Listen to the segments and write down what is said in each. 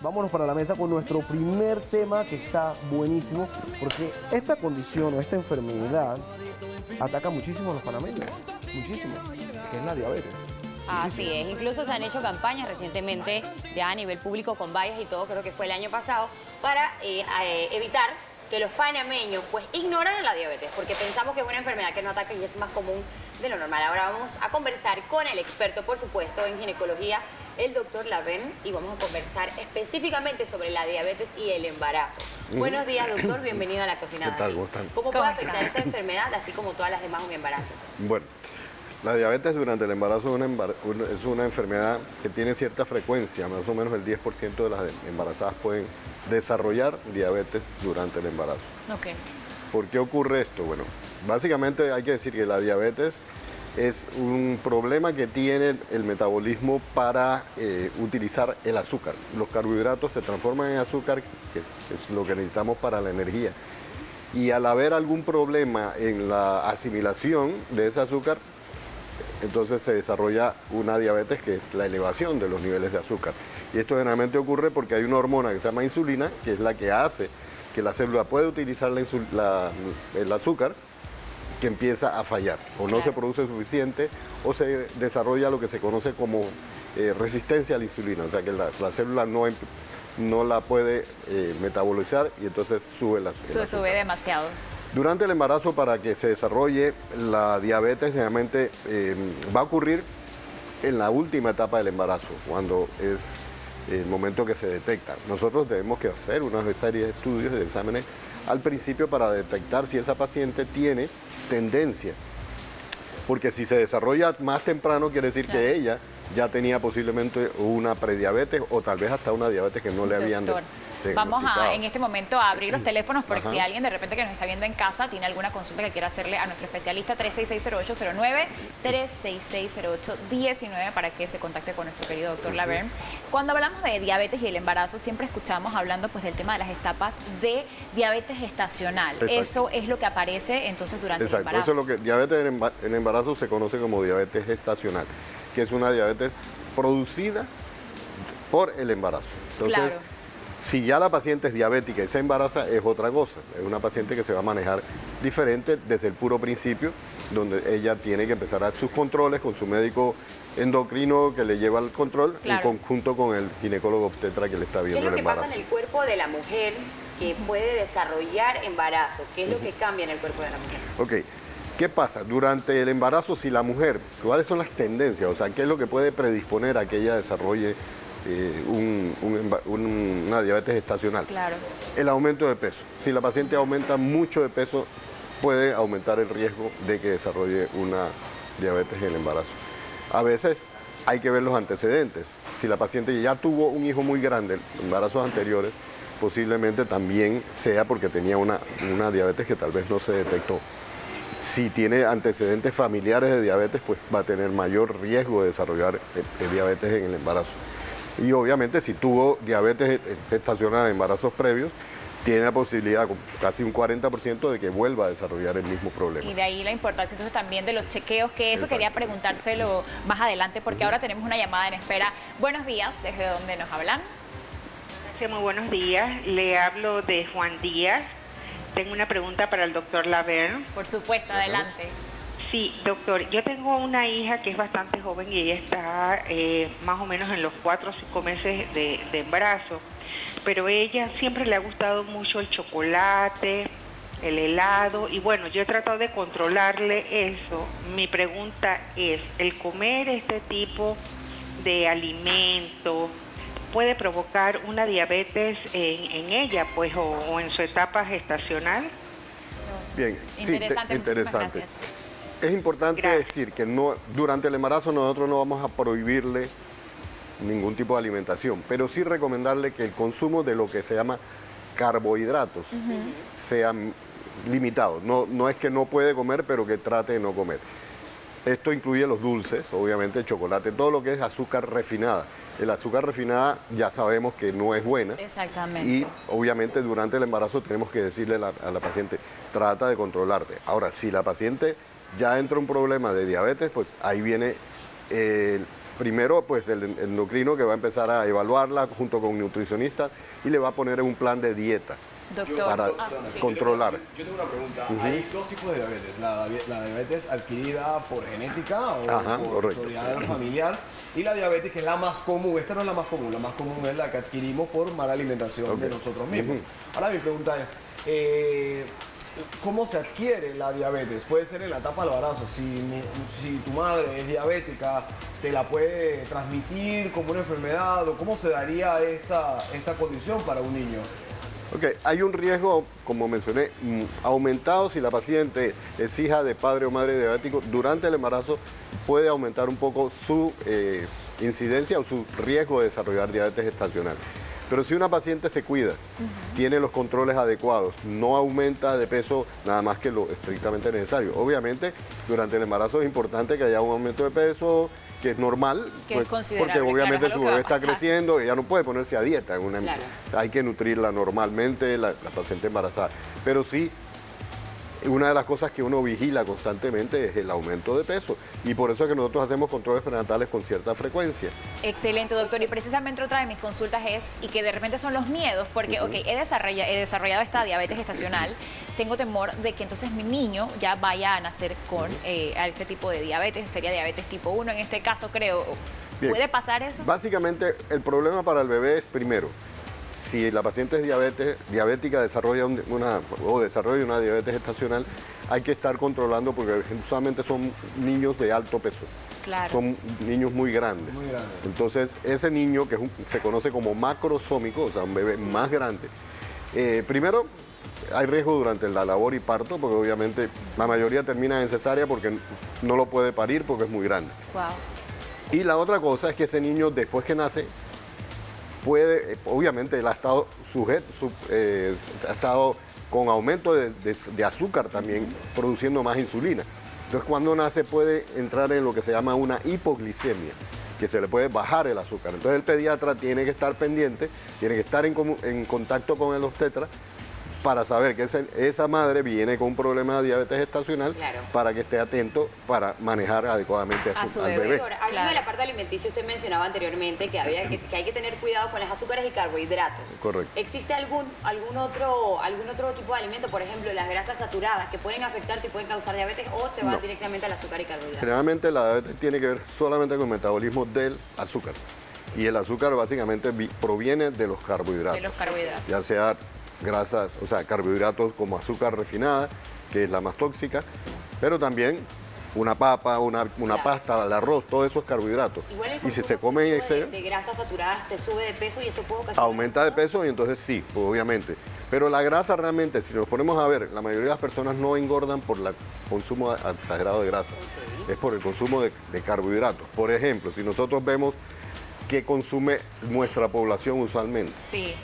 vámonos para la mesa con nuestro primer tema que está buenísimo, porque esta condición o esta enfermedad ataca muchísimo a los panameños, muchísimo, que es la diabetes. Así es, incluso se han hecho campañas recientemente ya a nivel público con vallas y todo, creo que fue el año pasado, para evitar que los panameños pues ignoraran la diabetes, porque pensamos que es una enfermedad que no ataca y es más común de lo normal. Ahora vamos a conversar con el experto, por supuesto, en ginecología, el doctor Laverne, y vamos a conversar específicamente sobre la diabetes y el embarazo. Buenos días, doctor, bienvenido a La Cocinada. ¿Qué tal? ¿Cómo están? ¿Cómo puede afectar esta enfermedad, así como todas las demás, un embarazo? Bueno, la diabetes durante el embarazo es una enfermedad que tiene cierta frecuencia, más o menos el 10% de las embarazadas pueden desarrollar diabetes durante el embarazo. Ok. ¿Por qué ocurre esto? Bueno, básicamente hay que decir que la diabetes es un problema que tiene el metabolismo para utilizar el azúcar. Los carbohidratos se transforman en azúcar, que es lo que necesitamos para la energía. Y al haber algún problema en la asimilación de ese azúcar, entonces se desarrolla una diabetes, que es la elevación de los niveles de azúcar. Y esto generalmente ocurre porque hay una hormona que se llama insulina, que es la que hace que la célula pueda utilizar el azúcar, que empieza a fallar, o no se produce suficiente, o se desarrolla lo que se conoce como resistencia a la insulina, o sea que la célula no la puede metabolizar y entonces sube el azúcar. Sube demasiado. Durante el embarazo, para que se desarrolle la diabetes, generalmente va a ocurrir en la última etapa del embarazo, cuando es el momento que se detecta. Nosotros debemos que hacer una serie de estudios, de exámenes al principio para detectar si esa paciente tiene tendencia. Porque si se desarrolla más temprano, quiere decir que ella ya tenía posiblemente una prediabetes o tal vez hasta una diabetes que no le habían diagnosticado. Vamos en este momento a abrir los teléfonos por si alguien de repente que nos está viendo en casa tiene alguna consulta que quiera hacerle a nuestro especialista. 366-0809, 366-0819 para que se contacte con nuestro querido doctor Laverne. Cuando hablamos de diabetes y el embarazo, siempre escuchamos hablando pues del tema de las etapas de diabetes gestacional. Exacto. Eso es lo que aparece entonces durante el embarazo. Eso es lo que diabetes en embarazo se conoce como diabetes gestacional, que es una diabetes producida por el embarazo. Entonces, claro. Si ya la paciente es diabética y se embaraza, es otra cosa. Es una paciente que se va a manejar diferente desde el puro principio, donde ella tiene que empezar a sus controles con su médico endocrino que le lleva el control, en conjunto con el ginecólogo obstetra que le está viendo el embarazo. ¿Qué es lo que pasa en el cuerpo de la mujer que puede desarrollar embarazo? ¿Qué es lo que cambia en el cuerpo de la mujer? Ok. ¿Qué pasa? Durante el embarazo, si la mujer, ¿cuáles son las tendencias? O sea, ¿qué es lo que puede predisponer a que ella desarrolle una diabetes gestacional? Claro. El aumento de peso. Si la paciente aumenta mucho de peso, puede aumentar el riesgo de que desarrolle una diabetes en el embarazo. A veces hay que ver los antecedentes. Si la paciente ya tuvo un hijo muy grande en embarazos anteriores, posiblemente también sea porque tenía una diabetes que tal vez no se detectó. Si tiene antecedentes familiares de diabetes, pues va a tener mayor riesgo de desarrollar diabetes en el embarazo. Y obviamente si tuvo diabetes gestacional en embarazos previos, tiene la posibilidad, casi un 40%, de que vuelva a desarrollar el mismo problema. Y de ahí la importancia entonces también de los chequeos, que eso quería preguntárselo más adelante, porque ahora tenemos una llamada en espera. Buenos días, ¿desde dónde nos hablan? Muy buenos días, le hablo de Juan Díaz. Tengo una pregunta para el doctor Laverne. Por supuesto, adelante. Sí, doctor, yo tengo una hija que es bastante joven y ella está más o menos en los 4 o 5 meses de embarazo, pero ella siempre le ha gustado mucho el chocolate, el helado, y bueno, yo he tratado de controlarle eso. Mi pregunta es, ¿el comer este tipo de alimento puede provocar una diabetes en ella, pues, o en su etapa gestacional? Bien, interesante, interesante. Es importante decir que durante el embarazo nosotros no vamos a prohibirle ningún tipo de alimentación, pero sí recomendarle que el consumo de lo que se llama carbohidratos sea limitado. No es que no puede comer, pero que trate de no comer. Esto incluye los dulces, obviamente el chocolate, todo lo que es azúcar refinada. El azúcar refinada ya sabemos que no es buena. Exactamente. Y obviamente durante el embarazo tenemos que decirle a la paciente, trata de controlarte. Ahora, si la paciente ya entra un problema de diabetes, pues ahí viene primero, pues el endocrino que va a empezar a evaluarla junto con un nutricionista y le va a poner un plan de dieta Doctor, para sí. controlar. Yo tengo una pregunta. Hay dos tipos de diabetes. La diabetes adquirida por genética o Ajá, por correcto. historial familiar. Y la diabetes que es la más común. Esta no es la más común. La más común es la que adquirimos por mala alimentación de nosotros mismos. Ahora mi pregunta es, ¿cómo se adquiere la diabetes? Puede ser en la etapa del embarazo. Si tu madre es diabética, ¿te la puede transmitir como una enfermedad? ¿O cómo se daría esta condición para un niño? Ok, hay un riesgo, como mencioné, aumentado si la paciente es hija de padre o madre diabético. Durante el embarazo puede aumentar un poco su incidencia o su riesgo de desarrollar diabetes gestacional. Pero si una paciente se cuida, tiene los controles adecuados, no aumenta de peso nada más que lo estrictamente necesario. Obviamente, durante el embarazo es importante que haya un aumento de peso, que es normal, Que pues, es considerable, porque obviamente claro, es algo su que va bebé a está pasar. creciendo, ella no puede ponerse a dieta. Claro. Hay que nutrirla normalmente, la paciente embarazada. Pero sí, una de las cosas que uno vigila constantemente es el aumento de peso. Y por eso es que nosotros hacemos controles prenatales con cierta frecuencia. Excelente, doctor. Y precisamente otra de mis consultas es, y que de repente son los miedos, porque, ok, he desarrollado esta diabetes gestacional, tengo temor de que entonces mi niño ya vaya a nacer con este tipo de diabetes, sería diabetes tipo 1 en este caso, creo. Bien. ¿Puede pasar eso? Básicamente, el problema para el bebé es, primero, si la paciente es diabética, desarrolla una diabetes gestacional, hay que estar controlando porque usualmente son niños de alto peso. Claro. Son niños muy grandes. Muy grandes. Entonces, ese niño que se conoce como macrosómico, o sea, un bebé más grande, primero, hay riesgo durante la labor y parto, porque obviamente la mayoría termina en cesárea porque no lo puede parir porque es muy grande. Wow. Y la otra cosa es que ese niño, después que nace, puede, obviamente, él ha estado ha estado con aumento de azúcar también, produciendo más insulina. Entonces, cuando nace puede entrar en lo que se llama una hipoglicemia, que se le puede bajar el azúcar. Entonces, el pediatra tiene que estar pendiente, tiene que estar en contacto con el obstetra para saber que esa madre viene con un problema de diabetes gestacional, Claro. para que esté atento para manejar adecuadamente A su al bebé. bebé. Claro. Doctor, hablando de la parte alimenticia, usted mencionaba anteriormente que hay que tener cuidado con los azúcares y carbohidratos. Correcto. ¿Existe algún otro tipo de alimento, por ejemplo, las grasas saturadas, que pueden afectarte y pueden causar diabetes, o se va No. directamente al azúcar y carbohidratos? Generalmente la diabetes tiene que ver solamente con el metabolismo del azúcar. Y el azúcar básicamente proviene de los carbohidratos. De los carbohidratos. Ya sea grasas, o sea, carbohidratos como azúcar refinada, que es la más tóxica, pero también una papa, una pasta, el arroz, todo eso es carbohidrato. Igual el Y si consumo se come en excesivo exceso, de grasas saturadas te sube de peso y esto puede ocasionar... aumenta de peso y entonces sí, obviamente. Pero la grasa realmente, si nos ponemos a ver, la mayoría de las personas no engordan por el consumo exagerado de grasa. Es por el consumo de carbohidratos. Por ejemplo, si nosotros vemos qué consume nuestra población usualmente. Sí.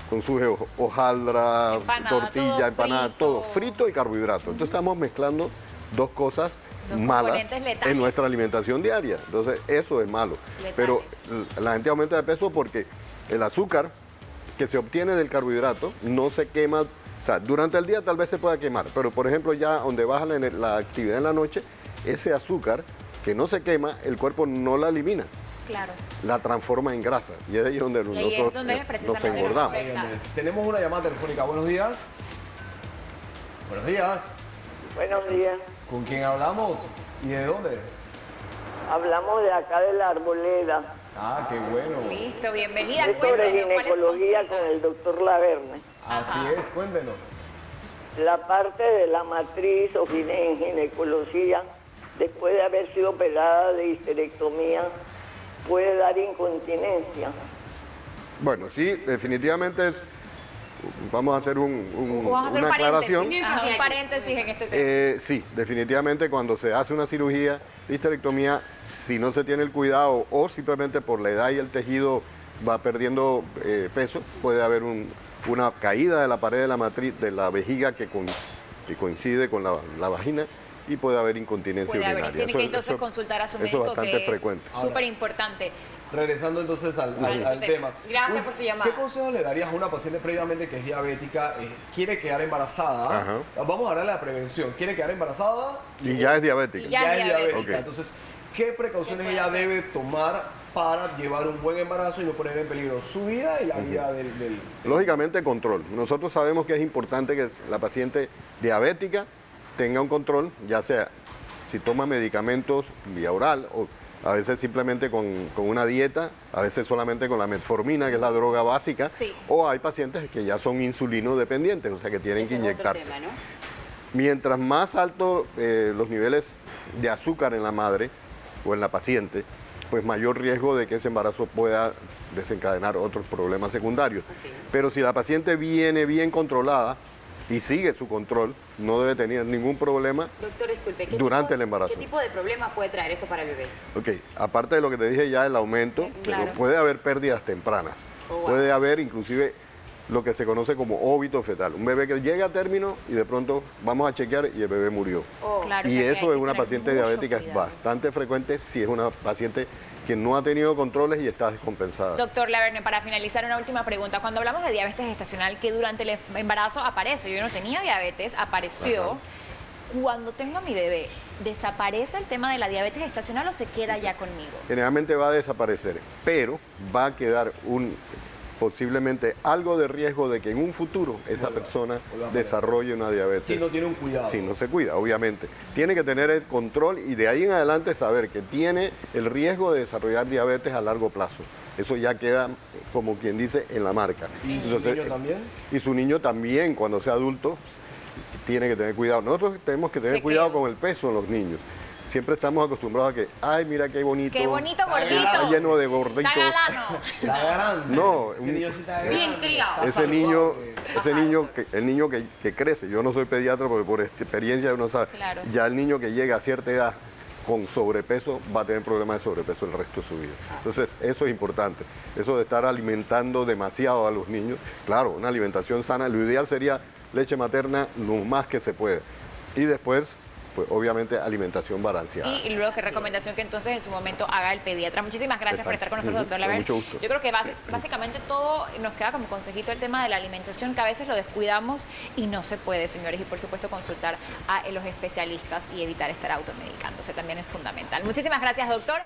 Consume hojaldra, Empanada, tortilla, todo empanada, frito. todo frito y carbohidratos. Entonces estamos mezclando dos cosas Dos malas componentes letales. en nuestra alimentación diaria. Entonces eso es malo. Letales. Pero la gente aumenta de peso porque el azúcar que se obtiene del carbohidrato no se quema. O sea, durante el día tal vez se pueda quemar, pero por ejemplo ya donde baja la actividad en la noche, ese azúcar que no se quema, el cuerpo no la elimina, Claro. la transforma en grasa. Y es ahí donde Y ahí es nosotros donde nos precisamente engordamos. nos afecta. Tenemos una llamada telefónica. Buenos días. Buenos días. Buenos días. ¿Con quién hablamos? ¿Y de dónde? Hablamos de acá de la Arboleda. Ah, qué bueno. Listo, bienvenida. Es sobre Cuéntenos, ¿cuál es su ginecología consulta? con el doctor Laverne. Así es, cuéntenos. La parte de la matriz o en ginecología, después de haber sido operada de histerectomía, puede dar incontinencia. Bueno, sí, definitivamente vamos a hacer Vamos a hacer una un aclaración. paréntesis. Ajá, un paréntesis en este tema. Sí, definitivamente cuando se hace una cirugía de histerectomía, si no se tiene el cuidado o simplemente por la edad y el tejido va perdiendo peso, puede haber una caída de la pared de la matriz, de la vejiga que coincide con la vagina, y puede haber incontinencia Puede haber. urinaria. Tiene Eso- que entonces eso- consultar a su eso es médico, bastante que frecuente. es súper importante. Regresando entonces al tema. Gracias por su llamada. ¿Qué consejos le darías a una paciente previamente que es diabética, quiere quedar embarazada? Ajá. Vamos a hablar de la prevención. ¿Quiere quedar embarazada? Y ya es diabética. Y ya es diabética. Ok. Entonces, ¿qué precauciones puede ella hacer? debe tomar para llevar un buen embarazo y no poner en peligro su vida y la vida del... Lógicamente, control. Nosotros sabemos que es importante que la paciente diabética tenga un control, ya sea si toma medicamentos vía oral o a veces simplemente con una dieta, a veces solamente con la metformina, que es la droga básica, Sí. o hay pacientes que ya son insulino dependientes, o sea que tienen Ese que es otro inyectarse. tema, ¿no? Mientras más altos los niveles de azúcar en la madre o en la paciente, pues mayor riesgo de que ese embarazo pueda desencadenar otros problemas secundarios. Ok. Pero si la paciente viene bien controlada y sigue su control, no debe tener ningún problema. Doctor, disculpe, Durante el embarazo. ¿qué tipo de problemas puede traer esto para el bebé? Ok, aparte de lo que te dije ya, el aumento, Claro. pero puede haber pérdidas tempranas. Oh, wow. Puede haber inclusive lo que se conoce como óbito fetal. Un bebé que llega a término y de pronto vamos a chequear y el bebé murió. Oh, Claro, o Y sea que hay eso que en una tener paciente mucho diabética es cuidado. bastante frecuente si es una paciente que no ha tenido controles y está descompensada. Doctor Laverne, para finalizar, una última pregunta. Cuando hablamos de diabetes gestacional, que durante el embarazo aparece, yo no tenía diabetes, apareció. Ajá. Cuando tengo a mi bebé, ¿desaparece el tema de la diabetes gestacional o se queda ya conmigo? Generalmente va a desaparecer, pero va a quedar posiblemente algo de riesgo de que en un futuro esa persona vuelva a desarrolle una diabetes. Si no tiene un cuidado. Si no se cuida, obviamente. Tiene que tener el control y de ahí en adelante saber que tiene el riesgo de desarrollar diabetes a largo plazo. Eso ya queda, como quien dice, en la marca. ¿Y su niño también? Y su niño también, cuando sea adulto, tiene que tener cuidado. Nosotros tenemos que tener cuidado con el peso en los niños. Siempre estamos acostumbrados a que, ay, mira qué bonito. ¡Qué bonito Está gordito! Está lleno de gorditos. ¡Está galano! Está grande. No, Ese niño sí está Bien grande. criado. Está Ese niño, saludable. el niño que crece, yo no soy pediatra porque por experiencia uno sabe, Claro. ya el niño que llega a cierta edad con sobrepeso va a tener problemas de sobrepeso el resto de su vida. Entonces, eso es importante. Eso de estar alimentando demasiado a los niños. Claro, una alimentación sana, lo ideal sería leche materna lo más que se puede. Y después, pues obviamente alimentación balanceada. Y luego, ¿qué recomendación que entonces en su momento haga el pediatra? Muchísimas gracias por Exacto. estar con nosotros, Ujú, doctor con Laverne. mucho gusto. Yo creo que básicamente todo nos queda como consejito el tema de la alimentación, que a veces lo descuidamos y no se puede, señores. Y por supuesto consultar a los especialistas y evitar estar automedicándose también es fundamental. Muchísimas gracias, doctor.